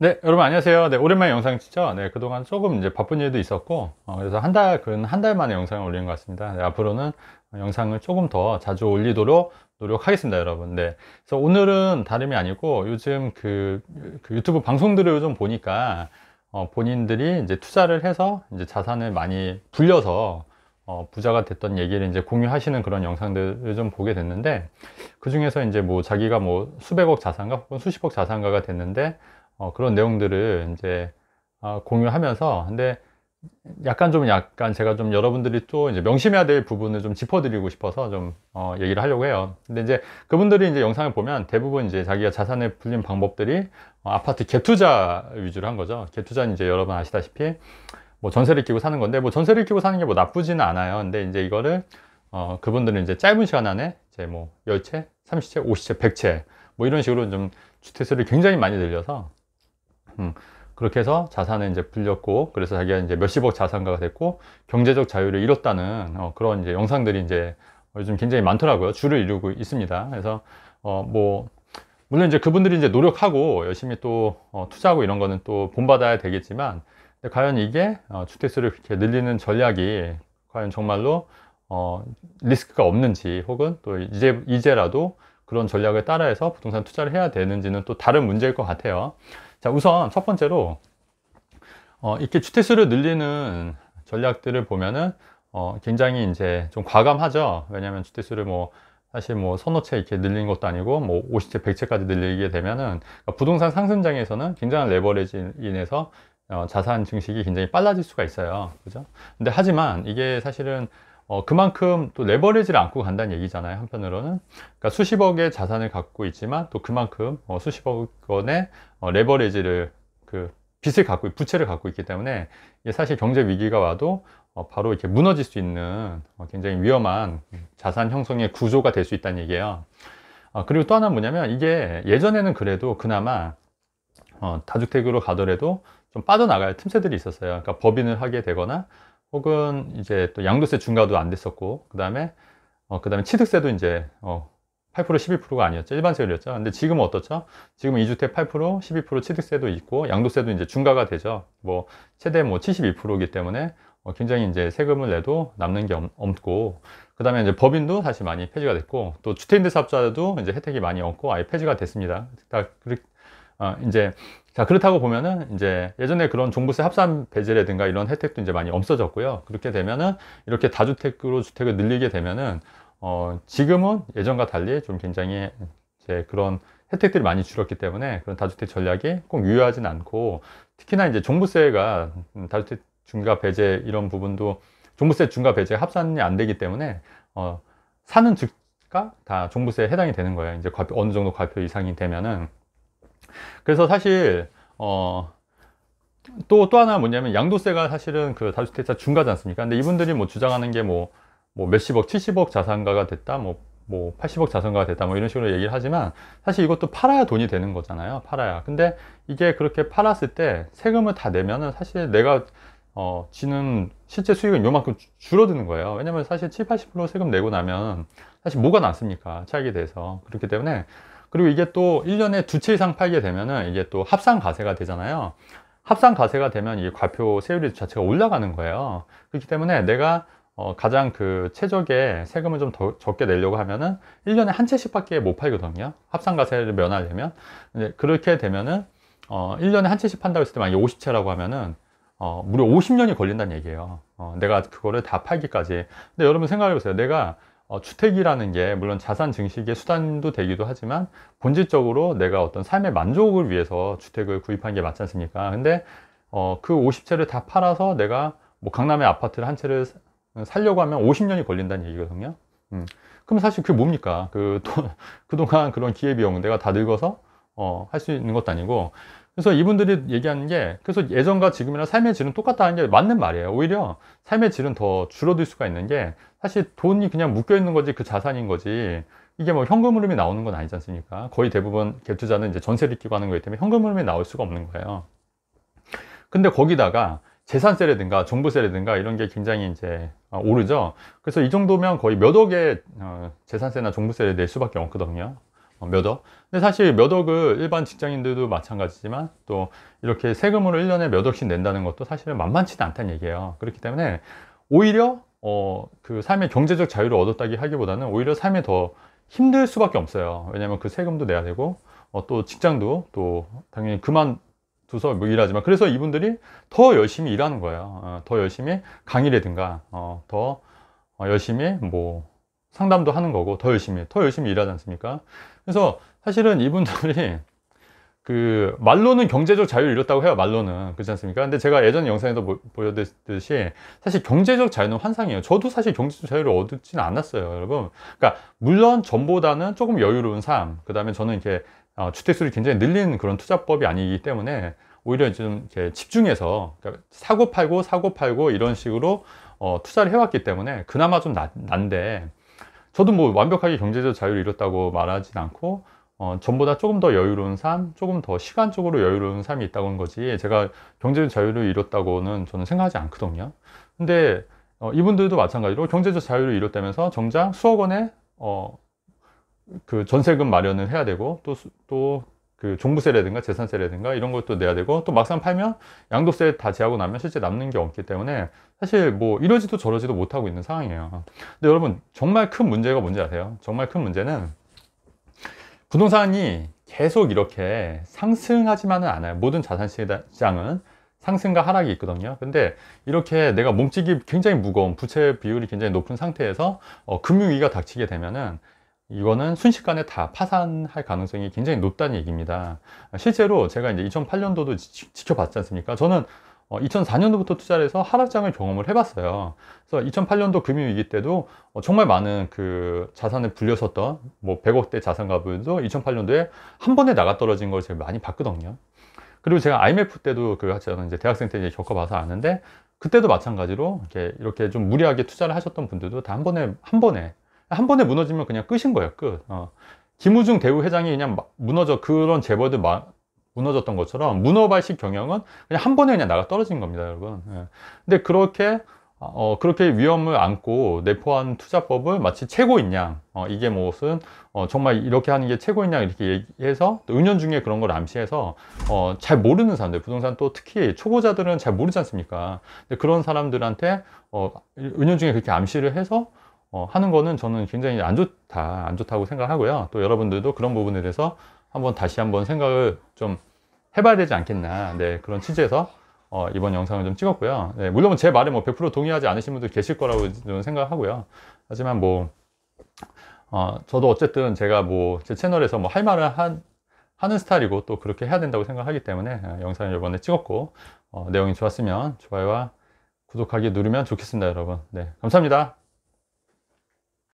네, 여러분 안녕하세요. 네, 오랜만에 영상 찍죠. 네, 그동안 조금 이제 바쁜 일도 있었고, 그래서 근 한 달 만에 영상을 올리는 것 같습니다. 네, 앞으로는 영상을 조금 더 자주 올리도록 노력하겠습니다, 여러분. 네. 그래서 오늘은 다름이 아니고, 요즘 그 유튜브 방송들을 좀 보니까, 본인들이 이제 투자를 해서 이제 자산을 많이 불려서, 부자가 됐던 얘기를 이제 공유하시는 그런 영상들을 좀 보게 됐는데, 그 중에서 이제 뭐 자기가 뭐 수백억 자산가 혹은 수십억 자산가가 됐는데, 그런 내용들을 이제 공유하면서 근데 약간 제가 좀 여러분들이 또 이제 명심해야 될 부분을 좀 짚어드리고 싶어서 좀 얘기를 하려고 해요. 근데 이제 그분들이 이제 영상을 보면 대부분 이제 자기가 자산을 불린 방법들이 아파트 갭투자 위주로 한 거죠. 갭투자는 이제 여러분 아시다시피 뭐 전세를 끼고 사는 건데 뭐 전세를 끼고 사는 게 뭐 나쁘지는 않아요. 근데 이제 이거를 그분들은 이제 짧은 시간 안에 이제 뭐 10채, 30채, 50채, 100채 뭐 이런 식으로 좀 주택수를 굉장히 많이 늘려서 그렇게 해서 자산을 이제 불렸고, 그래서 자기가 이제 몇십억 자산가가 됐고, 경제적 자유를 이뤘다는 그런 이제 영상들이 이제 요즘 굉장히 많더라고요. 줄을 이루고 있습니다. 그래서 뭐 물론 이제 그분들이 이제 노력하고 열심히 또 투자하고 이런 거는 또 본받아야 되겠지만, 근데 과연 이게 주택수를 그렇게 늘리는 전략이 과연 정말로 리스크가 없는지, 혹은 또 이제라도 그런 전략을 따라해서 부동산 투자를 해야 되는지는 또 다른 문제일 것 같아요. 자, 우선 첫 번째로 이렇게 주택수를 늘리는 전략들을 보면은 굉장히 이제 좀 과감하죠. 왜냐하면 주택수를 뭐 사실 뭐 서너 채 이렇게 늘리는 것도 아니고 뭐 50채, 100채까지 늘리게 되면은 그러니까 부동산 상승장에서는 굉장한 레버리지 인해서 자산 증식이 굉장히 빨라질 수가 있어요. 그죠? 근데 하지만 이게 사실은 그만큼 또 레버리지를 안고 간다는 얘기잖아요. 한편으로는. 그러니까 수십억의 자산을 갖고 있지만 또 그만큼 수십억 원의 레버리지를 그 빚을 갖고 부채를 갖고 있기 때문에 이게 사실 경제 위기가 와도 바로 이렇게 무너질 수 있는 굉장히 위험한 자산 형성의 구조가 될 수 있다는 얘기예요. 그리고 또 하나는 뭐냐면 이게 예전에는 그래도 그나마 다주택으로 가더라도 좀 빠져나갈 틈새들이 있었어요. 그러니까 법인을 하게 되거나 혹은 이제 또 양도세 중과도 안 됐었고, 그다음에 취득세도 이제 8% 11%가 아니었죠. 일반 세율이었죠. 근데 지금은 어떻죠? 지금은 2주택 8% 12% 취득세도 있고 양도세도 이제 중과가 되죠. 뭐 최대 뭐 72%이기 때문에 굉장히 이제 세금을 내도 남는 게 없고, 그다음에 이제 법인도 사실 많이 폐지가 됐고, 또 주택임대사업자도 이제 혜택이 많이 없고 아예 폐지가 됐습니다. 이제 자, 그렇다고 보면은 이제 예전에 그런 종부세 합산 배제라든가 이런 혜택도 이제 많이 없어졌고요. 그렇게 되면은 이렇게 다주택으로 주택을 늘리게 되면은 지금은 예전과 달리 좀 굉장히 이제 그런 혜택들이 많이 줄었기 때문에 그런 다주택 전략이 꼭 유효하진 않고, 특히나 이제 종부세가 다주택 중과 배제 이런 부분도 종부세 중과 배제 합산이 안 되기 때문에 사는 즉가 다 종부세에 해당이 되는 거예요. 이제 어느 정도 과표 이상이 되면은. 그래서 사실 또 하나 뭐냐면 양도세가 사실은 그 다주택자 중과지 않습니까? 근데 이분들이 뭐 주장하는 게 뭐 몇십억, 70억 자산가가 됐다, 뭐 80억 자산가가 됐다, 뭐 이런 식으로 얘기를 하지만 사실 이것도 팔아야 돈이 되는 거잖아요. 팔아야. 근데 이게 그렇게 팔았을 때 세금을 다 내면은 사실 내가 지는 실제 수익은 요만큼 줄어드는 거예요. 왜냐면 사실 7, 80% 세금 내고 나면 사실 뭐가 남습니까? 차익에 대해서. 그렇기 때문에, 그리고 이게 또 1년에 두 채 이상 팔게 되면은 이게 또 합산과세가 되잖아요. 합산과세가 되면 이 과표 세율 자체가 올라가는 거예요. 그렇기 때문에 내가 가장 그 최적의 세금을 좀 더 적게 내려고 하면은 1년에 한 채씩밖에 못 팔거든요. 합산과세를 면하려면. 근데 그렇게 되면은 1년에 한 채씩 판다고 했을 때 만약에 50채라고 하면은 무려 50년이 걸린다는 얘기예요. 내가 그거를 다 팔기까지. 근데 여러분 생각해 보세요. 내가 주택이라는 게 물론 자산 증식의 수단도 되기도 하지만 본질적으로 내가 어떤 삶의 만족을 위해서 주택을 구입한 게 맞지 않습니까? 근데 그 50채를 다 팔아서 내가 뭐 강남의 아파트를 한 채를 살려고 하면 50년이 걸린다는 얘기거든요. 그럼 사실 그게 뭡니까? 그동안 그런 기회비용 내가 다 늙어서 할 수 있는 것도 아니고. 그래서 이분들이 얘기하는 게, 그래서 예전과 지금이랑 삶의 질은 똑같다는 게 맞는 말이에요. 오히려 삶의 질은 더 줄어들 수가 있는 게, 사실 돈이 그냥 묶여 있는 거지 그 자산인 거지, 이게 뭐 현금 흐름이 나오는 건 아니지 않습니까? 거의 대부분 갭 투자는 이제 전세를 끼고 하는 거기 때문에 현금 흐름이 나올 수가 없는 거예요. 근데 거기다가 재산세라든가 종부세라든가 이런 게 굉장히 이제 오르죠. 그래서 이 정도면 거의 몇 억의 재산세나 종부세를 낼 수밖에 없거든요. 몇 억. 근데 사실 몇 억을 일반 직장인들도 마찬가지지만 또 이렇게 세금으로 1년에 몇 억씩 낸다는 것도 사실은 만만치는 않다는 얘기예요. 그렇기 때문에 오히려 그 삶의 경제적 자유를 얻었다기 하기보다는 오히려 삶이 더 힘들 수밖에 없어요. 왜냐면 그 세금도 내야 되고 또 직장도 또 당연히 그만둬서 뭐 일하지만, 그래서 이분들이 더 열심히 일하는 거예요. 더 열심히 강의라든가 더 열심히 뭐 상담도 하는 거고 더 열심히 일하지 않습니까? 그래서 사실은 이분들이 그 말로는 경제적 자유를 잃었다고 해요. 말로는 그렇지 않습니까? 근데 제가 예전 영상에도 보여드렸듯이 사실 경제적 자유는 환상이에요. 저도 사실 경제적 자유를 얻지는 않았어요, 여러분. 그러니까 물론 전보다는 조금 여유로운 삶, 그 다음에 저는 이렇게 주택수를 굉장히 늘리는 그런 투자법이 아니기 때문에 오히려 좀 이렇게 집중해서, 그러니까 사고 팔고 이런 식으로 투자를 해왔기 때문에 그나마 좀 난데, 저도 뭐 완벽하게 경제적 자유를 잃었다고 말하진 않고 전보다 조금 더 여유로운 삶, 조금 더 시간적으로 여유로운 삶이 있다고 하는 거지, 제가 경제적 자유를 잃었다고는 저는 생각하지 않거든요. 근데 이분들도 마찬가지로 경제적 자유를 잃었다면서 정작 수억 원의 그 전세금 마련을 해야 되고 또 그 종부세라든가 재산세라든가 이런 것도 내야 되고, 또 막상 팔면 양도세 다 제하고 나면 실제 남는 게 없기 때문에 사실 뭐 이러지도 저러지도 못하고 있는 상황이에요. 근데 여러분, 정말 큰 문제가 뭔지 아세요? 정말 큰 문제는 부동산이 계속 이렇게 상승하지만은 않아요. 모든 자산시장은 상승과 하락이 있거든요. 근데 이렇게 내가 몸집이 굉장히 무거운, 부채 비율이 굉장히 높은 상태에서 금융위기가 닥치게 되면은 이거는 순식간에 다 파산할 가능성이 굉장히 높다는 얘기입니다. 실제로 제가 이제 2008년도도 지켜봤지 않습니까? 저는 2004년도부터 투자를 해서 하락장을 경험을 해봤어요. 그래서 2008년도 금융위기 때도 정말 많은 그 자산을 불렸었던 뭐 100억대 자산가들도 2008년도에 한 번에 나가 떨어진 걸 제가 많이 봤거든요. 그리고 제가 IMF 때도 저는 이제 대학생 때 이제 겪어봐서 아는데, 그때도 마찬가지로 이렇게 좀 무리하게 투자를 하셨던 분들도 다 한 번에 무너지면 그냥 끝인 거예요, 끝. 김우중 대우 회장이 그냥 무너져, 그런 재벌들 무너졌던 것처럼 문어발식 경영은 그냥 한 번에 그냥 나가 떨어진 겁니다, 여러분. 예. 근데 그렇게 위험을 안고 내포한 투자법을 마치 최고인 양, 이게 무슨 정말 이렇게 하는 게 최고인 양 이렇게 얘기해서 또 은연중에 그런 걸 암시해서 잘 모르는 사람들, 부동산 또 특히 초보자들은 잘 모르지 않습니까? 근데 그런 사람들한테 은연중에 그렇게 암시를 해서 하는 거는 저는 굉장히 안 좋다고 생각하고요. 또 여러분들도 그런 부분에 대해서 다시 한번 생각을 좀 해봐야 되지 않겠나. 네, 그런 취지에서 이번 영상을 좀 찍었고요. 네, 물론 제 말에 뭐 100% 동의하지 않으신 분들 계실 거라고 저는 생각하고요. 하지만 뭐 저도 어쨌든 제가 뭐 제 채널에서 뭐 할 말을 하는 스타일이고 또 그렇게 해야 된다고 생각하기 때문에 영상을 이번에 찍었고, 내용이 좋았으면 좋아요와 구독하기 누르면 좋겠습니다, 여러분. 네, 감사합니다.